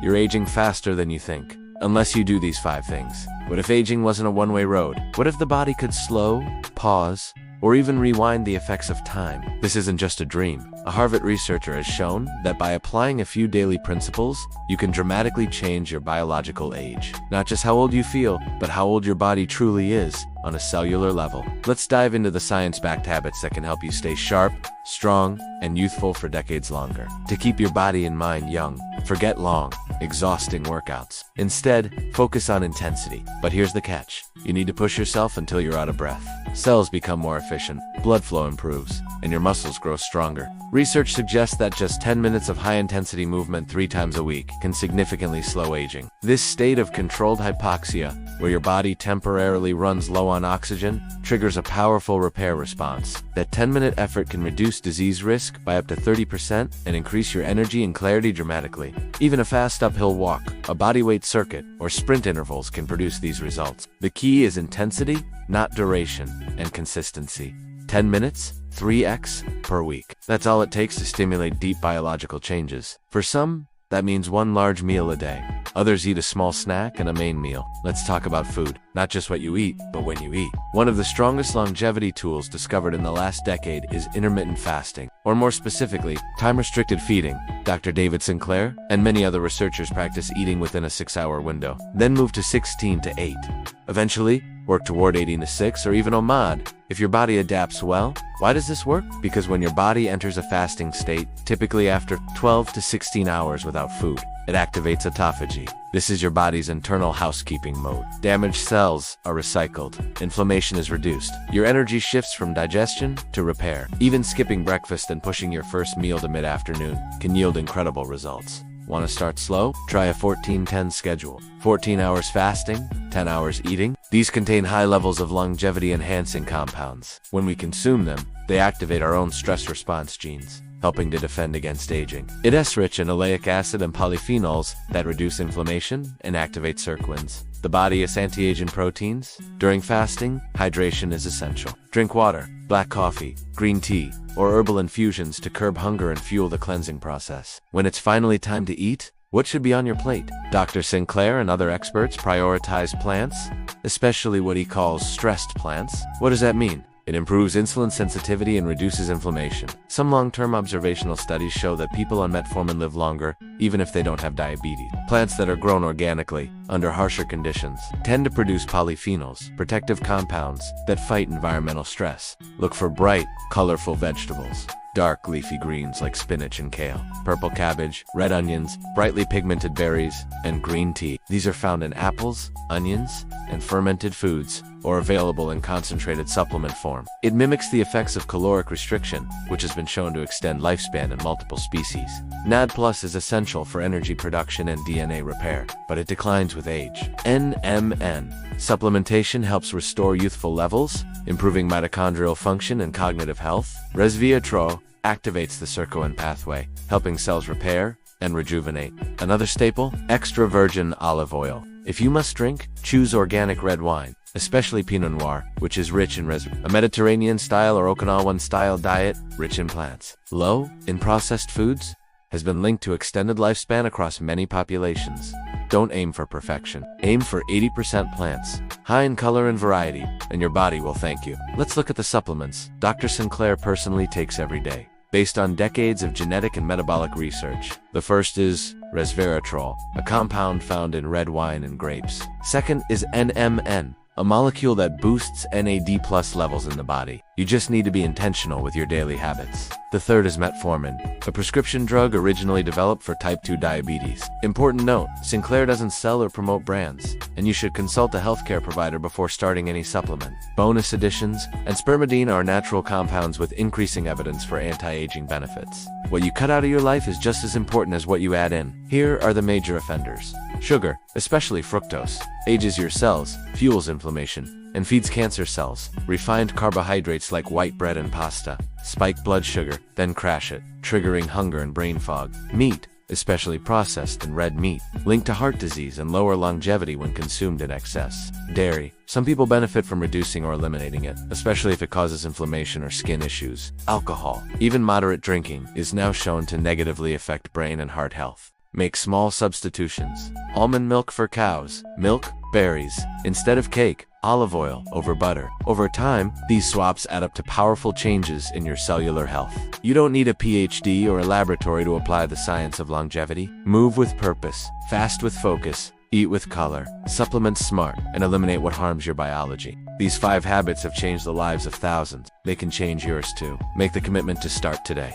you're aging faster than you think. Unless you do these 5 things. What if aging wasn't a one-way road? What if the body could slow, pause, or even rewind the effects of time? This isn't just a dream. A Harvard researcher has shown that by applying a few daily principles, you can dramatically change your biological age. Not just how old you feel, but how old your body truly is on a cellular level. Let's dive into the science-backed habits that can help you stay sharp, strong, and youthful for decades longer. To keep your body and mind young, forget long, exhausting workouts. Instead, focus on intensity. But here's the catch. You need to push yourself until you're out of breath. Cells become more efficient, blood flow improves, and your muscles grow stronger. Research suggests that just 10 minutes of high-intensity movement 3 times a week can significantly slow aging. This state of controlled hypoxia, where your body temporarily runs low on oxygen, triggers a powerful repair response. That 10-minute effort can reduce disease risk by up to 30% and increase your energy and clarity dramatically. Even a fast uphill walk, a bodyweight circuit, or sprint intervals can produce these results. The key is intensity, not duration, and consistency. 10 minutes, 3x per week. That's all it takes to stimulate deep biological changes. For some, that means 1 large meal a day. Others eat a small snack and a main meal. Let's talk about food. Not just what you eat, but when you eat. One of the strongest longevity tools discovered in the last decade is intermittent fasting, or more specifically, time-restricted feeding. Dr. David Sinclair and many other researchers practice eating within a 6-hour window, then move to 16 to 8. Eventually, work toward 18 to 6 or even OMAD. If your body adapts well, why does this work? Because when your body enters a fasting state, typically after 12 to 16 hours without food, it activates autophagy. This is your body's internal housekeeping mode. Damaged cells are recycled. Inflammation is reduced. Your energy shifts from digestion to repair. Even skipping breakfast and pushing your first meal to mid-afternoon can yield incredible results. Want to start slow? Try a 14-10 schedule. 14 hours fasting, 10 hours eating. These contain high levels of longevity-enhancing compounds. When we consume them, they activate our own stress response genes, helping to defend against aging. It is rich in oleic acid and polyphenols that reduce inflammation and activate sirtuins. The body is anti-aging proteins. During fasting, hydration is essential. Drink water, black coffee, green tea, or herbal infusions to curb hunger and fuel the cleansing process. When it's finally time to eat, what should be on your plate? Dr. Sinclair and other experts prioritize plants, especially what he calls stressed plants. What does that mean? It improves insulin sensitivity and reduces inflammation. Some long-term observational studies show that people on metformin live longer, even if they don't have diabetes. Plants that are grown organically, under harsher conditions, tend to produce polyphenols, protective compounds that fight environmental stress. Look for bright, colorful vegetables. Dark leafy greens like spinach and kale, purple cabbage, red onions, brightly pigmented berries, and green tea. These are found in apples, onions, and fermented foods, or available in concentrated supplement form. It mimics the effects of caloric restriction, which has been shown to extend lifespan in multiple species. NAD+ is essential for energy production and DNA repair, but it declines with age. NMN. Supplementation helps restore youthful levels, improving mitochondrial function and cognitive health. Resveratrol activates the sirtuin pathway, helping cells repair and rejuvenate. Another staple, extra virgin olive oil. If you must drink, choose organic red wine, especially Pinot Noir, which is rich in resveratrol. A Mediterranean-style or Okinawan-style diet, rich in plants, low in processed foods, has been linked to extended lifespan across many populations. Don't aim for perfection. Aim for 80% plants, high in color and variety, and your body will thank you. Let's look at the supplements Dr. Sinclair personally takes every day, based on decades of genetic and metabolic research. The first is resveratrol, a compound found in red wine and grapes. Second is NMN, a molecule that boosts NAD+ levels in the body. You just need to be intentional with your daily habits. The third is metformin, a prescription drug originally developed for type 2 diabetes. Important note, Sinclair doesn't sell or promote brands, and you should consult a healthcare provider before starting any supplement. Bonus additions and spermidine are natural compounds with increasing evidence for anti-aging benefits. What you cut out of your life is just as important as what you add in. Here are the major offenders. Sugar, especially fructose, ages your cells, fuels inflammation, and feeds cancer cells. Refined carbohydrates like white bread and pasta spike blood sugar, then crash it, triggering hunger and brain fog. Meat, especially processed and red meat, linked to heart disease and lower longevity when consumed in excess. Dairy, some people benefit from reducing or eliminating it, especially if it causes inflammation or skin issues. Alcohol, even moderate drinking, is now shown to negatively affect brain and heart health. Make small substitutions. Almond milk for cows. Milk, berries, instead of cake. Olive oil over butter. Over time, these swaps add up to powerful changes in your cellular health. You don't need a PhD or a laboratory to apply the science of longevity. Move with purpose, fast with focus, eat with color, supplement smart, and eliminate what harms your biology. These 5 habits have changed the lives of thousands. They can change yours too. Make the commitment to start today.